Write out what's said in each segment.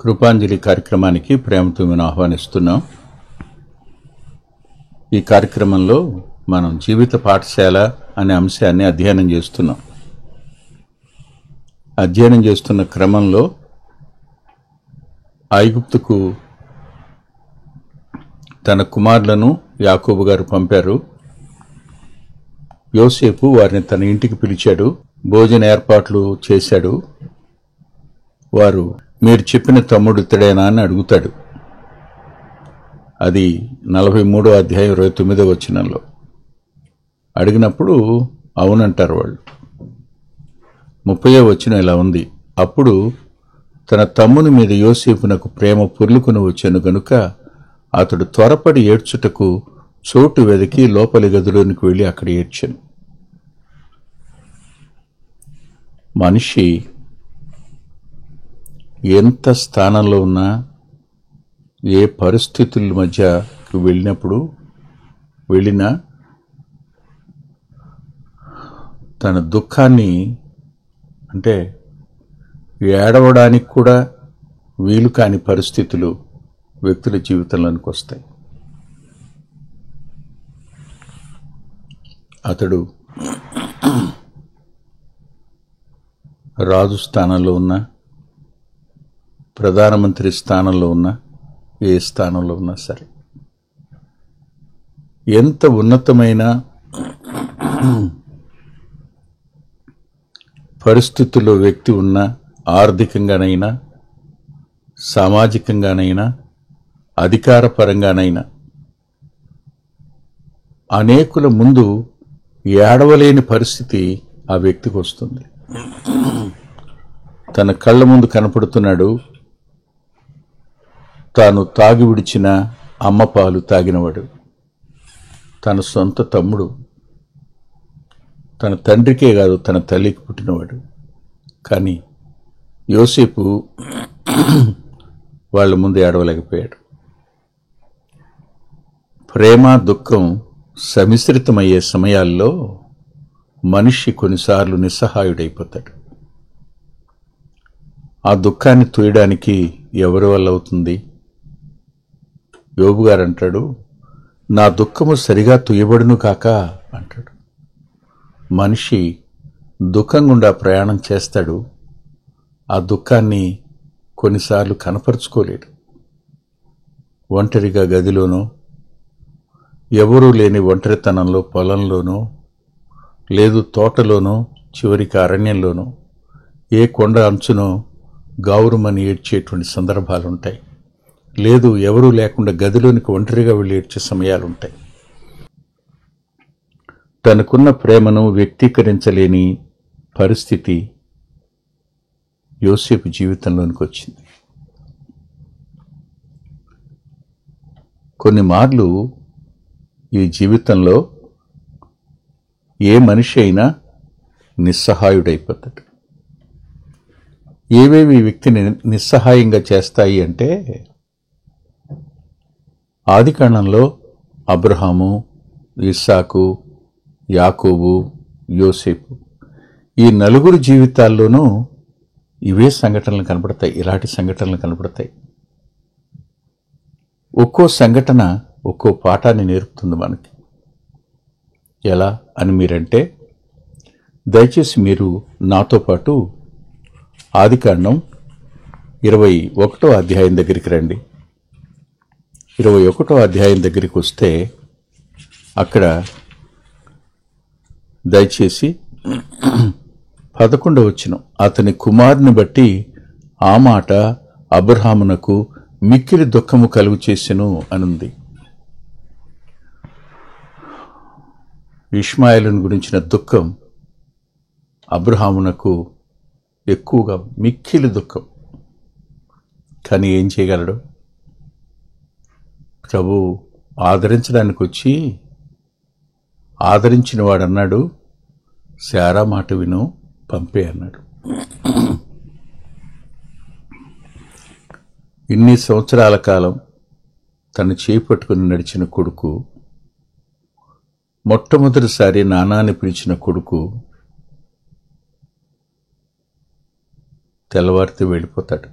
కృపాంజలి కార్యక్రమానికి ప్రేమతో మేము ఆహ్వానిస్తున్నాం. ఈ కార్యక్రమంలో మనం జీవిత పాఠశాల అనే అంశాన్ని అధ్యయనం చేస్తున్నాం. అధ్యయనం చేస్తున్న క్రమంలో ఐగుప్తుకు తన కుమారులను యాకోబు గారు పంపారు. యోసేపు వారిని తన ఇంటికి పిలిచాడు, భోజన ఏర్పాట్లు చేశాడు. వారు, మీరు చెప్పిన తమ్ముడు ఇతడేనా అని అడుగుతాడు. అది 43వ అధ్యాయం 29వ వచనంలో. అడిగినప్పుడు అవునంటారు వాళ్ళు. 30వ వచనం ఇలా ఉంది, అప్పుడు తన తమ్ముని మీద యోసేపునకు ప్రేమ పొర్లుకుని వచ్చాను గనుక అతడు త్వరపడి ఏడ్చుటకు చోటు వెదికి లోపలి గదిలోనికి వెళ్ళి అక్కడ ఏడ్చాను. మనిషి ఎంత స్థానంలో ఉన్నా, ఏ పరిస్థితుల మధ్య వెళ్ళినా తన దుఃఖాన్ని, అంటే ఏడవడానికి కూడా వీలు కాని పరిస్థితులు వ్యక్తుల జీవితంలోనికి వస్తాయి. అతడు రాజు స్థానంలో ఉన్నా, ప్రధానమంత్రి స్థానంలో ఉన్నా, ఏ స్థానంలో ఉన్నా సరే, ఎంత ఉన్నతమైన పరిస్థితుల్లో వ్యక్తి ఉన్నా, ఆర్థికంగానైనా, సామాజికంగానైనా, అధికారపరంగానైనా అనేకుల ముందు ఏడవలేని పరిస్థితి ఆ వ్యక్తికి వస్తుంది. తన కళ్ళ ముందు కనపడుతున్నాడు, తాను తాగి విడిచిన అమ్మ పాలు తాగినవాడు, తన సొంత తమ్ముడు, తన తండ్రికే కాదు తన తల్లికి పుట్టినవాడు. కానీ యోసేపు వాళ్ళ ముందు ఏడవలేకపోయాడు. ప్రేమ దుఃఖం సమిశ్రితమయ్యే సమయాల్లో మనిషి కొన్నిసార్లు నిస్సహాయుడైపోతాడు. ఆ దుఃఖాన్ని తూయడానికి ఎవరి వల్ల అవుతుంది? యోబు గారు అంటాడు, నా దుఃఖము సరిగా తుయ్యబడును కాక అంటాడు. మనిషి దుఃఖం గుండా ప్రయాణం చేస్తాడు. ఆ దుఃఖాన్ని కొన్నిసార్లు కనపరుచుకోలేడు. ఒంటరిగా గదిలోనో, ఎవరూ లేని ఒంటరితనంలో పొలంలోనో, లేదు తోటలోనో, చివరికి అరణ్యంలోనో, ఏ కొండ అంచునో గౌరవమని ఏడ్చేటువంటి సందర్భాలుంటాయి. లేదు ఎవరూ లేకుండా గదిలోనికి ఒంటరిగా వెళ్ళి ఏడ్చే సమయాలుంటాయి. తనకున్న ప్రేమను వ్యక్తీకరించలేని పరిస్థితి యోసేపు జీవితంలోనికి వచ్చింది. కొన్ని మార్లు ఈ జీవితంలో ఏ మనిషి అయినా నిస్సహాయుడైపోతాడు. ఏవేవి వ్యక్తిని నిస్సహాయంగా చేస్తాయి అంటే, ఆదికాండంలో అబ్రహాము, ఇస్సాకు, యాకోబు, యోసేపు, ఈ నలుగురు జీవితాల్లోనూ ఇవే సంఘటనలు కనపడతాయి. ఇలాంటి సంఘటనలు కనపడతాయి. ఒక్కో సంఘటన ఒక్కో పాఠాన్ని నేర్పుతుంది మనకి. ఎలా అని మీరంటే, దయచేసి మీరు నాతో పాటు ఆదికాండం 21వ అధ్యాయం దగ్గరికి రండి. 21వ అధ్యాయం దగ్గరికి వస్తే అక్కడ దయచేసి 11వ వచనం, అతని కుమారుని బట్టి ఆ మాట అబ్రహామునకు మిక్కిలి దుఃఖము కలుగు చేసెను అనుంది. ఇష్మాయేలును గురించిన దుఃఖం అబ్రహామునకు ఎక్కువగా, మిక్కిలి దుఃఖం. కానీ ఏం చేయగలడు? ప్రభు ఆదరించడానికి వచ్చి ఆదరించిన వాడన్నాడు, శారా మాట విను, పంపే అన్నాడు. ఇన్ని సంవత్సరాల కాలం తను చేపట్టుకుని నడిచిన కొడుకు, మొట్టమొదటిసారి నానాని పిలిచిన కొడుకు తెల్లవారితే వెళ్ళిపోతాడు.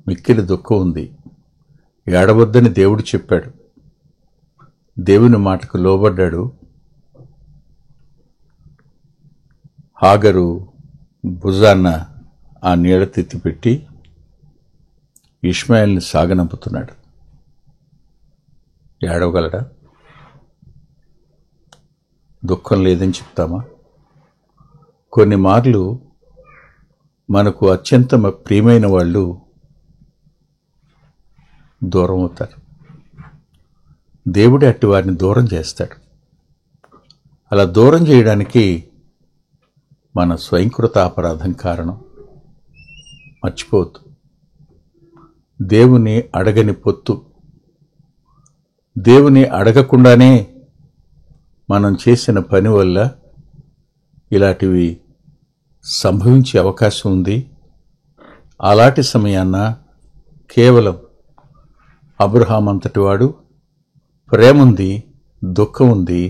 మిక్కిలి దుఃఖం ఉంది. ఏడవద్దని దేవుడు చెప్పాడు. దేవుని మాటకు లోబడ్డాడు. హాగరు భుజాన్న ఆ నీడ తెత్తిపెట్టి ఇష్మాయేల్ని సాగనంపుతున్నాడు. ఏడవగలడా? దుఃఖం లేదని చెప్తామా? కొన్ని మార్లు మనకు అత్యంత ప్రియమైన వాళ్ళు దూరం అవుతారు. దేవుడే అట్టి వారిని దూరం చేస్తాడు. అలా దూరం చేయడానికి మన స్వయంకృత అపరాధం కారణం. మర్చిపోవద్దు. దేవుని అడగని పొత్తు, దేవుని అడగకుండానే మనం చేసిన పని వల్ల ఇలాంటివి సంభవించే అవకాశం ఉంది. అలాంటి సమయాన్న కేవలం అబ్రహాం అంతటి వాడు ప్రేమ ఉంది, దుఃఖం ఉంది,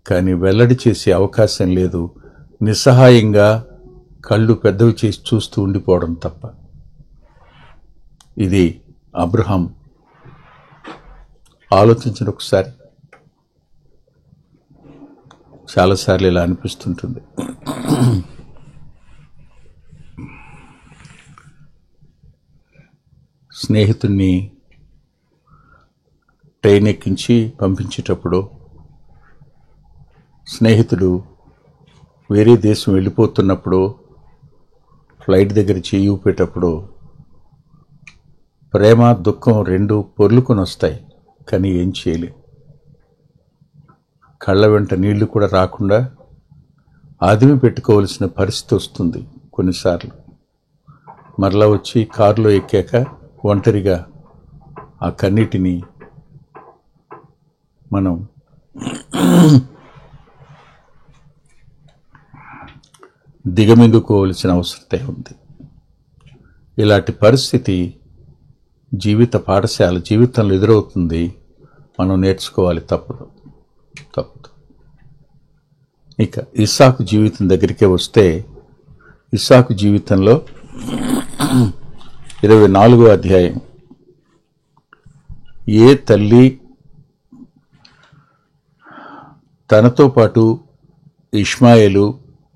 కానీ వెల్లడి చేసే అవకాశం లేదు. నిస్సహాయంగా కళ్ళు పెద్దవి చేసి చూస్తూ ఉండిపోవడం తప్ప. ఇది అబ్రహాం. ఆలోచించిన ఒకసారి. చాలాసార్లు ఇలా అనిపిస్తుంటుంది. స్నేహితుణ్ణి ట్రైన్ ఎక్కించి పంపించేటప్పుడు స్నేహితుడు వేరే దేశం వెళ్ళిపోతున్నప్పుడు ఫ్లైట్ దగ్గర చేయి ఊపేటప్పుడు ప్రేమ దుఃఖం రెండు పొర్లుకొని వస్తాయి. కానీ ఏం చేయలే. కళ్ళ వెంట నీళ్లు కూడా రాకుండా ఆదిమి పెట్టుకోవలసిన పరిస్థితి వస్తుంది కొన్నిసార్లు. మరలా వచ్చి కారులో ఎక్కాక ఒంటరిగా ఆ కన్నీటిని మనం దిగమింగుకోవలసిన అవసరత ఉంది. ఇలాంటి పరిస్థితి జీవితంలో ఎదురవుతుంది. మనం నేర్చుకోవాలి. తప్పదు. ఇక ఇస్సాకు జీవితం దగ్గరికే వస్తే, ఇస్సాకు జీవితంలో 24వ అధ్యాయం. ఏ తల్లి తనతో పాటు ఇష్మాయేలు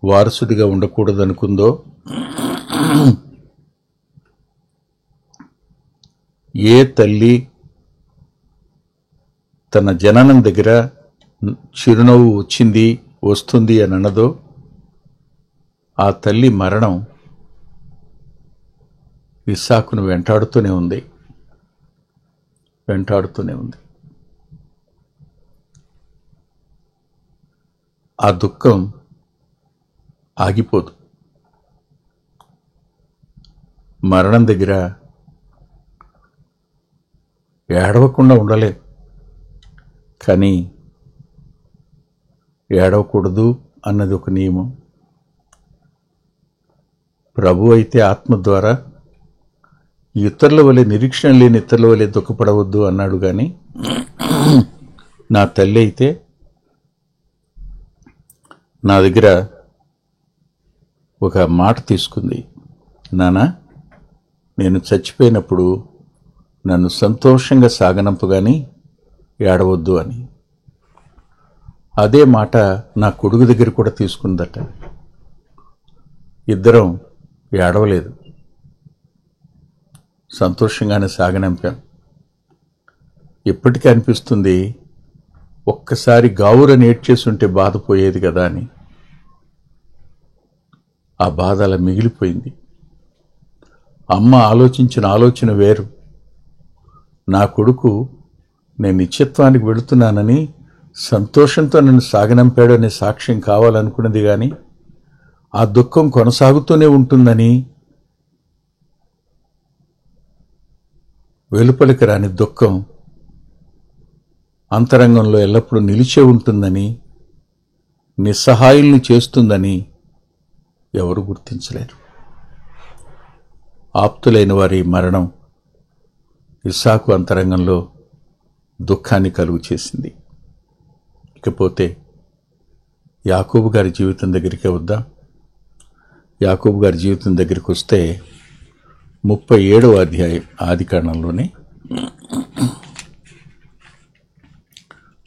వారసుడిగా ఉండకూడదనుకుందో, ఏ తల్లి తన జననం దగ్గర చిరునవ్వు వస్తుంది అని అన్నదో, ఆ తల్లి మరణం ఇస్సాకును వెంటాడుతూనే ఉంది. ఆ దుఃఖం ఆగిపోదు. మరణం దగ్గర ఏడవకుండా ఉండలేదు. కానీ ఏడవకూడదు అన్నది ఒక నియమం. ప్రభు అయితే ఆత్మ ద్వారా ఇతరుల వలె, నిరీక్షణ లేని ఇతరుల వలె దుఃఖపడవద్దు అన్నాడు. కానీ నా తల్లి అయితే నా దగ్గర ఒక మాట తీసుకుంది. నానా, నేను చచ్చిపోయినప్పుడు నన్ను సంతోషంగా సాగనంపుగాని ఏడవద్దు అని. అదే మాట నా కొడుకు దగ్గర కూడా తీసుకుందట. ఇద్దరం ఏడవలేదు, సంతోషంగానే సాగనంపాం. ఇప్పటికీ అనిపిస్తుంది, ఒక్కసారి గావురని ఏడ్చేస్తుంటే బాధపోయేది కదా అని. ఆ బాధ అలా మిగిలిపోయింది. అమ్మ ఆలోచించిన ఆలోచన వేరు. నా కొడుకు నేను నిత్యత్వానికి వెళుతున్నానని సంతోషంతో నన్ను సాగనంపాడు అనే సాక్ష్యం కావాలనుకున్నది. కానీ ఆ దుఃఖం కొనసాగుతూనే ఉంటుందని, వెలుపలికి రాని దుఃఖం అంతరంగంలో ఎల్లప్పుడూ నిలిచే ఉంటుందని, నిస్సహాయుల్ని చేస్తుందని ఎవరు గుర్తించలేరు. ఆప్తులైన వారి మరణం ఇస్సాకు అంతరంగంలో దుఃఖాన్ని కలుగు చేసింది. ఇకపోతే యాకోబు గారి జీవితం దగ్గరికే వద్దాం. యాకోబు గారి జీవితం దగ్గరికి వస్తే 37వ అధ్యాయం ఆదికాండంలోనే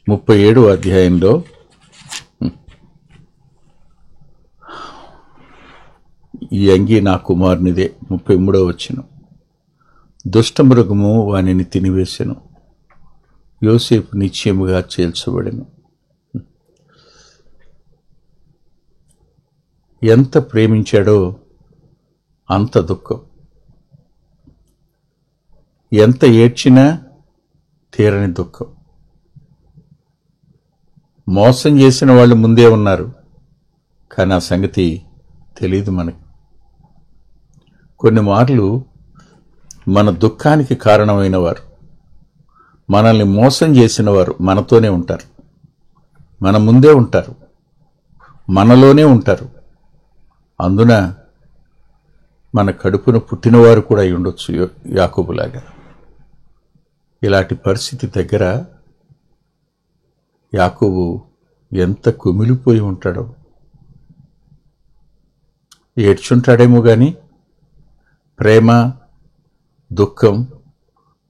37వ అధ్యాయంలో ఈ అంగీ నా కుమారునిదే. 33వ వచనం, దుష్టమృగము వానిని తినివేసెను, యోసేపు నిశ్చయముగా చేల్చబడెను. ఎంత ప్రేమించాడో అంత దుఃఖం, ఎంత ఏడ్చినా తీరని దుఃఖం. మోసం చేసిన వాళ్ళు ముందే ఉన్నారు, కానీ ఆ సంగతి తెలియదు మనకి. కొన్ని మార్లు మన దుఃఖానికి కారణమైన వారు, మనల్ని మోసం చేసిన వారు మనతోనే ఉంటారు, మన ముందే ఉంటారు, మనలోనే ఉంటారు. అందున మన కడుపున పుట్టినవారు కూడా అయి ఉండొచ్చు, యాకోబులాగా. ఇలాంటి పరిస్థితి దగ్గర యాకోబు ఎంత కుమిలిపోయి ఉంటాడో. ఏడ్చుంటాడేమో గాని ప్రేమ దుఃఖం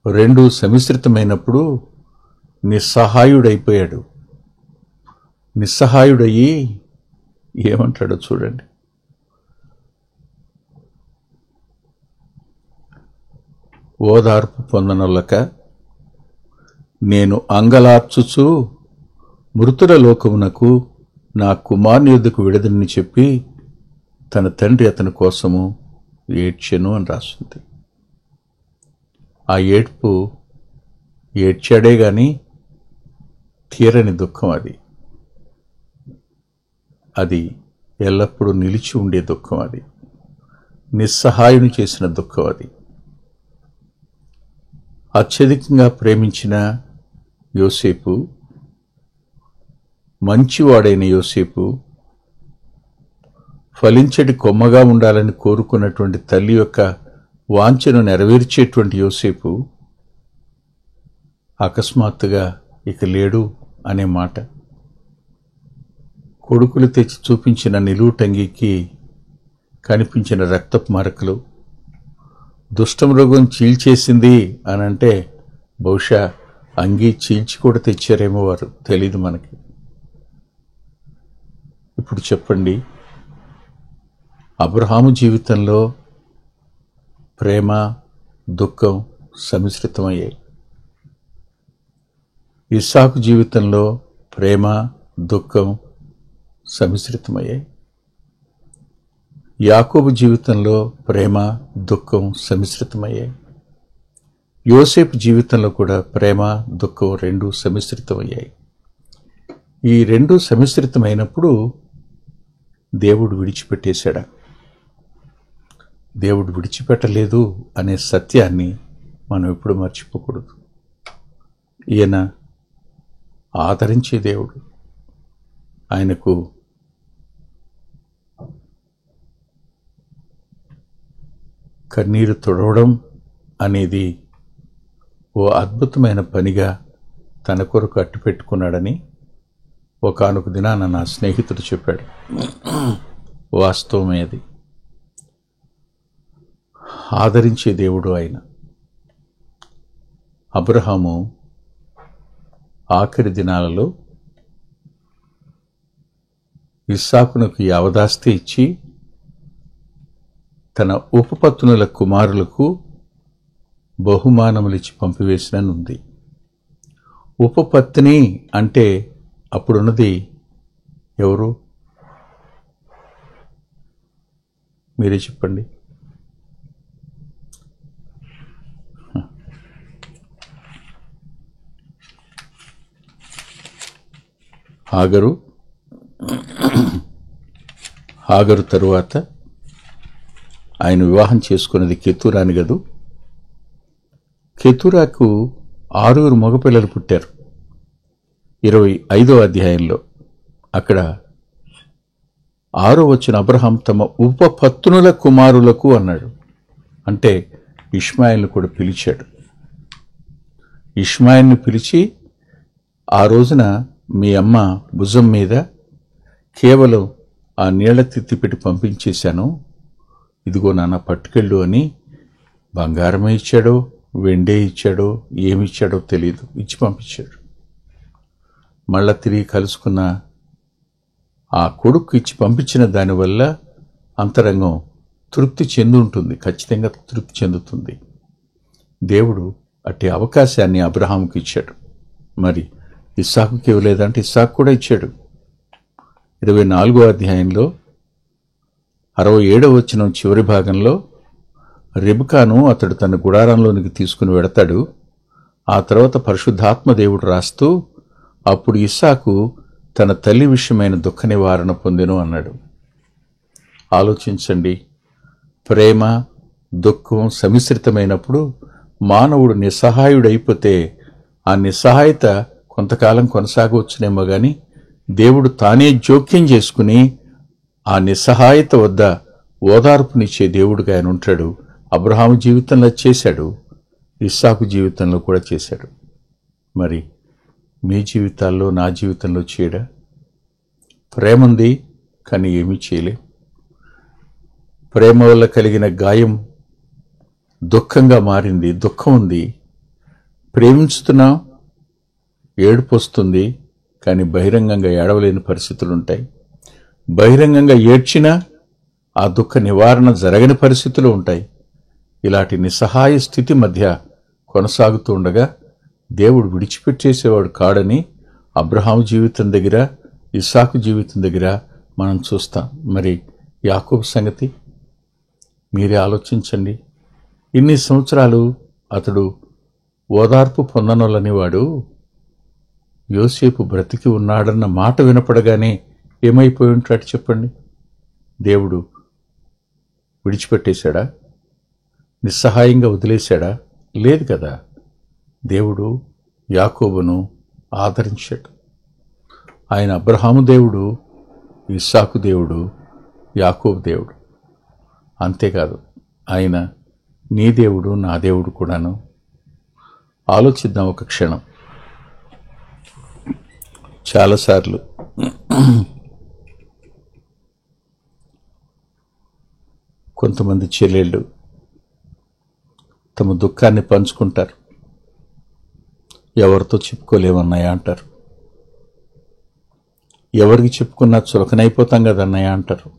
రెండూ సమిశ్రితమైనప్పుడు నిస్సహాయుడైపోయాడు. నిస్సహాయుడయ్యి ఏమంటాడో చూడండి. ఓదార్పు పొందనొల్లక నేను అంగలార్చుచు మృతుల లోకమునకు నా కుమారుని యొద్దకు విడుదలని చెప్పి తన తండ్రి అతని కోసము ఏడ్చెను అని రాస్తుంది. ఆ ఏడ్పు ఏడ్చాడే గాని తీరని దుఃఖం. అది ఎల్లప్పుడూ నిలిచి ఉండే దుఃఖం. అది నిస్సహాయుని చేసిన దుఃఖం. అది అత్యధికంగా ప్రేమించిన యోసేపు, మంచివాడైన యోసేపు, ఫలించటి కొమ్మగా ఉండాలని కోరుకున్నటువంటి తల్లి యొక్క వాంఛను నెరవేర్చేటువంటి యోసేపు అకస్మాత్తుగా ఇక లేడు అనే మాట. కొడుకులు తెచ్చి చూపించిన నిలువుటంగికి కనిపించిన రక్తపు మరకలు, దుష్టమృగం చీల్చేసింది అనంటే బహుశా అంగీ చీల్చి కూడా తెచ్చారేమో వారు, తెలీదు మనకి. ఇప్పుడు చెప్పండి, అబ్రహాము జీవితంలో ప్రేమ దుఃఖం సమిశ్రితమయ్యాయి. ఇస్సాకు జీవితంలో ప్రేమ దుఃఖం సమిశ్రితమయ్యాయి. యాకోబు జీవితంలో ప్రేమ దుఃఖం సమిశ్రితమయ్యాయి. యోసేపు జీవితంలో కూడా ప్రేమ దుఃఖం రెండూ సమిశ్రితమయ్యాయి. ఈ రెండూ సమిశ్రితమైనప్పుడు దేవుడు విడిచిపెట్టేశాడా? దేవుడు విడిచిపెట్టలేదు అనే సత్యాన్ని మనం ఎప్పుడు మర్చిపోకూడదు. ఈయన ఆదరించే దేవుడు. ఆయనకు కన్నీరు తుడవడం అనేది ఓ అద్భుతమైన పనిగా తన కొరకు అట్టిపెట్టుకున్నాడని ఒకానొక దినాన నా స్నేహితుడు చెప్పాడు. వాస్తవమే అది. ఆదరించే దేవుడు ఆయన. అబ్రహాము ఆఖరి దినాలలో ఇస్సాకునకు యావదాస్తి ఇచ్చి తన ఉపపత్నుల కుమారులకు బహుమానములిచ్చి పంపివేసిననుంది. ఉపపత్ని అంటే అప్పుడున్నది ఎవరు? మీరే చెప్పండి. హాగరు తరువాత ఆయన వివాహం చేసుకున్నది కెతూరాని గదు. కెతూరాకు 6 మగపిల్లలు పుట్టారు. 25వ అధ్యాయంలో అక్కడ 6వ వచనం, అబ్రహాం తమ ఉపపత్నుల కుమారులకు అన్నాడు. అంటే ఇష్మాయిల్ని కూడా పిలిచాడు. ఇష్మాయిల్ని పిలిచి, ఆ రోజున మీ అమ్మ భుజం మీద కేవలం ఆ నీళ్ల తిత్తి పెట్టి పంపించేశాను, ఇదిగో నాన్న పట్టుకెళ్ళు అని బంగారమే ఇచ్చాడో వెండే ఇచ్చాడో ఏమిచ్చాడో తెలియదు, ఇచ్చి పంపించాడు. మళ్ళా తిరిగి కలుసుకున్న ఆ కొడుకు ఇచ్చి పంపించిన దానివల్ల అంతరంగం తృప్తి చెంది ఉంటుంది, ఖచ్చితంగా తృప్తి చెందుతుంది. దేవుడు అట్టి అవకాశాన్ని అబ్రహాముకి ఇచ్చాడు. మరి ఇస్సాకుకి ఇవ్వలేదంటే ఇస్సాకు కూడా ఇచ్చాడు. 24వ అధ్యాయంలో 67వ వచనం చివరి భాగంలో రెబెకాను అతడు తన గుడారంలోనికి తీసుకుని వెడతాడు. ఆ తర్వాత పరిశుద్ధాత్మ దేవుడు రాస్తూ, అప్పుడు ఇస్సాకు తన తల్లి విషయమైన దుఃఖ నివారణ పొందెను అన్నాడు. ఆలోచించండి, ప్రేమ దుఃఖం సమిశ్రితమైనప్పుడు మానవుడు నిస్సహాయుడైపోతే ఆ నిస్సహాయత కొంతకాలం కొనసాగవచ్చునేమో గాని దేవుడు తానే జోక్యం చేసుకుని ఆ నిస్సహాయత వద్ద ఓదార్పునిచ్చే దేవుడుగా ఆయన ఉంటాడు. అబ్రహాము జీవితంలో చేశాడు, ఇస్సాకు జీవితంలో కూడా చేశాడు. మరి మీ జీవితాల్లో నా జీవితంలో చేయడా? ప్రేమ ఉంది కానీ ఏమీ చేయలేం. ప్రేమ వల్ల కలిగిన గాయం దుఃఖంగా మారింది, దుఃఖం ఉంది. ప్రేమించుతున్నాం, ఏడుపు వస్తుంది, కానీ బహిరంగంగా ఏడవలేని పరిస్థితులుంటాయి. బహిరంగంగా ఏడ్చినా ఆ దుఃఖ నివారణ జరగని పరిస్థితులు ఉంటాయి. ఇలాంటి నిస్సహాయ స్థితి మధ్య కొనసాగుతూ ఉండగా దేవుడు విడిచిపెట్టేసేవాడు కాడని అబ్రహాము జీవితం దగ్గర, ఇస్సాకు జీవితం దగ్గర మనం చూస్తాం. మరి యాకోబు సంగతి మీరే ఆలోచించండి. ఇన్ని సంవత్సరాలు అతడు ఓదార్పు పొందనొల్లనివాడు యోసేపు బ్రతికి ఉన్నాడన్న మాట వినపడగానే ఏమైపోయి ఉంటాడు చెప్పండి? దేవుడు విడిచిపెట్టేశాడా? నిస్సహాయంగా వదిలేశాడా? లేదు కదా. దేవుడు యాకోబును ఆదరించాడు. ఆయన అబ్రహాము దేవుడు, ఇస్సాకు దేవుడు, యాకోబు దేవుడు. అంతేకాదు, ఆయన నీ దేవుడు, నా దేవుడు కూడాను. ఆలోచిద్దాం ఒక క్షణం. చాలాసార్లు కొంతమంది చెల్లెళ్ళు తమ దుఃఖాన్ని పంచుకుంటారు. ఎవరితో చెప్పుకోలేమన్నాయా అంటారు. ఎవరికి చెప్పుకున్నా చులకనైపోతాం కదన్నాయా అంటారు.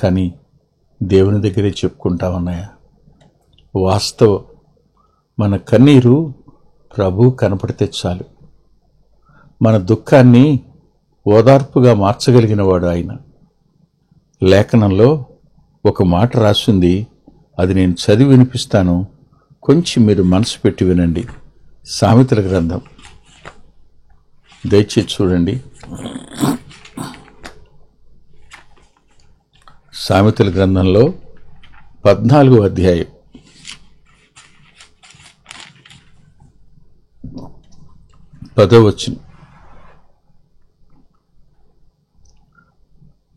కానీ దేవుని దగ్గరే చెప్పుకుంటామన్నాయా? వాస్తవం, మన కన్నీరు ప్రభు కనపడితే చాలు. మన దుఃఖాన్ని ఓదార్పుగా మార్చగలిగినవాడు ఆయన. లేఖనంలో ఒక మాట రాసింది, అది నేను చదివి వినిపిస్తాను, కొంచెం మీరు మనసు పెట్టి వినండి. సామెతల గ్రంథం దయచేసి చూడండి. సామెతల గ్రంథంలో 14వ అధ్యాయం 10వ వచనం.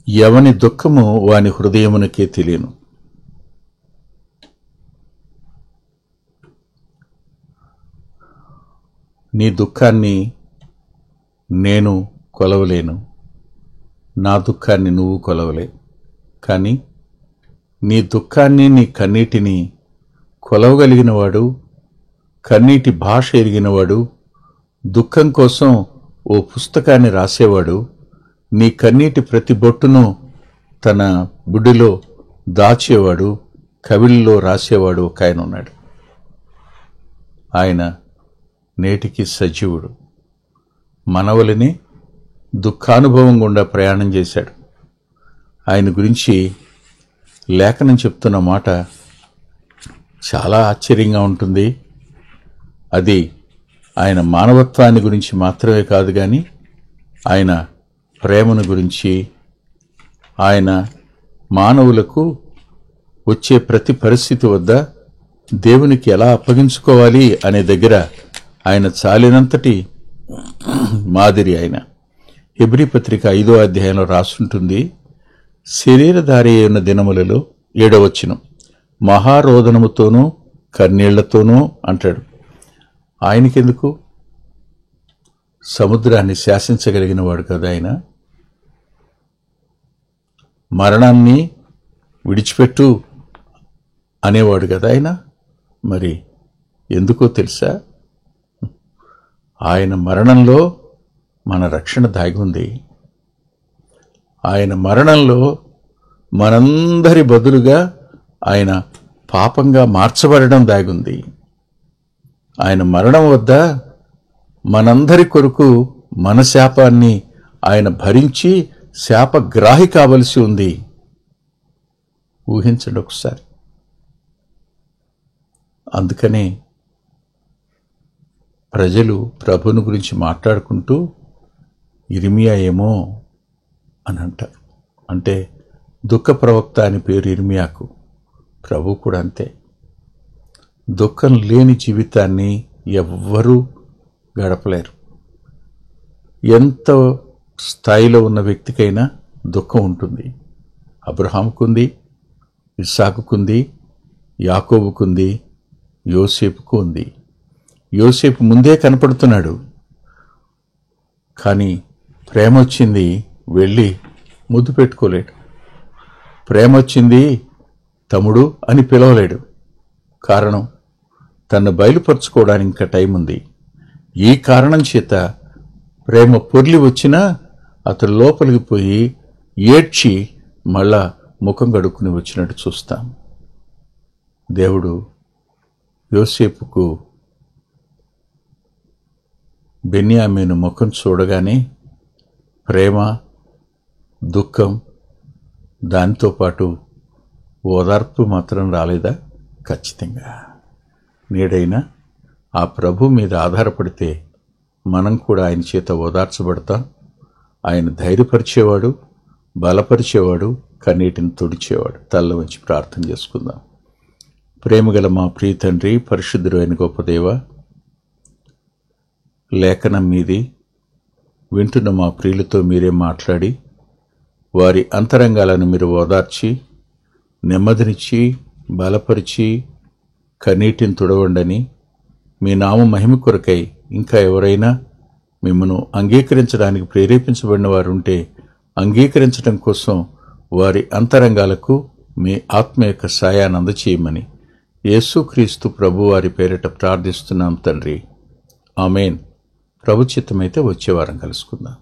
ఎవని దుఃఖము వాని హృదయమునకే తెలియను. నీ దుఃఖాన్ని నేను కొలవలేను, నా దుఃఖాన్ని నువ్వు కొలవలే. కానీ నీ దుఃఖాన్ని, నీ కన్నీటిని కొలవగలిగినవాడు, కన్నీటి భాష ఎరిగినవాడు, దుఃఖం కోసం ఓ పుస్తకాన్ని రాసేవాడు, నీ కన్నీటి ప్రతి బొట్టును తన బుడ్డిలో దాచేవాడు, కవిళ్ళలో రాసేవాడు ఒక ఆయన ఉన్నాడు. ఆయన నేటికి సజీవుడు. మనవలిని దుఃఖానుభవం గుండా ప్రయాణం చేశాడు. ఆయన గురించి లేఖనం చెప్తున్న మాట చాలా ఆశ్చర్యంగా ఉంటుంది. అది ఆయన మానవత్వాన్ని గురించి మాత్రమే కాదు, కానీ ఆయన ప్రేమను గురించి, ఆయన మానవులకు వచ్చే ప్రతి పరిస్థితి వద్ద దేవునికి ఎలా అప్పగించుకోవాలి అనే దగ్గర ఆయన చాలినంతటి మాదిరి. ఆయన హెబ్రీ పత్రిక 5వ అధ్యాయంలో రాసుంటుంది, శరీరధారి అయిన దినములలో 7వ వచనం, మహారోదనముతోనూ కన్నీళ్లతోనూ అంటాడు. ఆయనకెందుకు? సముద్రాన్ని శాసించగలిగిన వాడు కదా ఆయన. మరణాన్ని విడిచిపెట్టు అనేవాడు కదా ఆయన. మరి ఎందుకో తెలుసా? ఆయన మరణంలో మన రక్షణ దాగి ఉంది. ఆయన మరణంలో మనందరి బదులుగా ఆయన పాపంగా మార్చబడడం దాగుంది. ఆయన మరణం వద్ద మనందరి కొరకు మన శాపాన్ని ఆయన భరించి శాపగ్రాహి కావలసి ఉంది. ఊహించండి ఒకసారి. అందుకనే ప్రజలు ప్రభుని గురించి మాట్లాడుకుంటూ ఇర్మియా ఏమో అని అంటారు. అంటే దుఃఖ ప్రవక్త అని పేరు ఇర్మియాకు. ప్రభు కూడా అంతే. దుఃఖం లేని జీవితాన్ని ఎవ్వరూ గడపలేరు. ఎంత స్థాయిలో ఉన్న వ్యక్తికైనా దుఃఖం ఉంటుంది. అబ్రహాముకుంది, ఇస్సాకుకుంది, యాకోబుకుంది, యోసేపుకు ఉంది. యోసేపు ముందే కనపడుతున్నాడు, కానీ ప్రేమ వచ్చింది, వెళ్ళి ముద్దు పెట్టుకోలేడు. ప్రేమ వచ్చింది, తమ్ముడు అని పిలవలేడు. కారణం, తను బయలుపరుచుకోవడానికి ఇంకా టైం ఉంది. ఈ కారణం చేత ప్రేమ పొర్లి వచ్చినా అతడు లోపలికి పోయి ఏడ్చి మళ్ళా ముఖం కడుక్కుని వచ్చినట్టు చూస్తాం. దేవుడు యోసేపుకు బెన్యామీను ముఖం చూడగానే ప్రేమ, దుఃఖం, దాంతోపాటు ఓదార్పు మాత్రం రాలేదా? ఖచ్చితంగా. నేడైనా ఆ ప్రభు మీద ఆధారపడితే మనం కూడా ఆయన చేత ఓదార్చబడతాం. ఆయన ధైర్యపరిచేవాడు, బలపరిచేవాడు, కన్నీటిని తుడిచేవాడు. తల్ల వంచి ప్రార్థన చేసుకుందాం. ప్రేమగల మా ప్రియ తండ్రి, పరిశుద్ధుడు అయిన గొప్ప దేవ, లేఖనం మీది వింటున్న మా ప్రియులతో మీరే మాట్లాడి వారి అంతరంగాలను మీరు ఓదార్చి నెమ్మదినిచ్చి బలపరిచి కన్నీటిని తుడవండని, మీ నామ మహిమ కొరకై ఇంకా ఎవరైనా మిమ్మను అంగీకరించడానికి ప్రేరేపించబడిన వారుంటే అంగీకరించడం కోసం వారి అంతరంగాలకు మీ ఆత్మ యొక్క సాయాన్ని అందచేయమని యేసుక్రీస్తు ప్రభు వారి పేరిట ప్రార్థిస్తున్నాం తండ్రి. ఆమేన్. ప్రభు చిత్తమైతే వచ్చే వారం కలుసుకుందాం.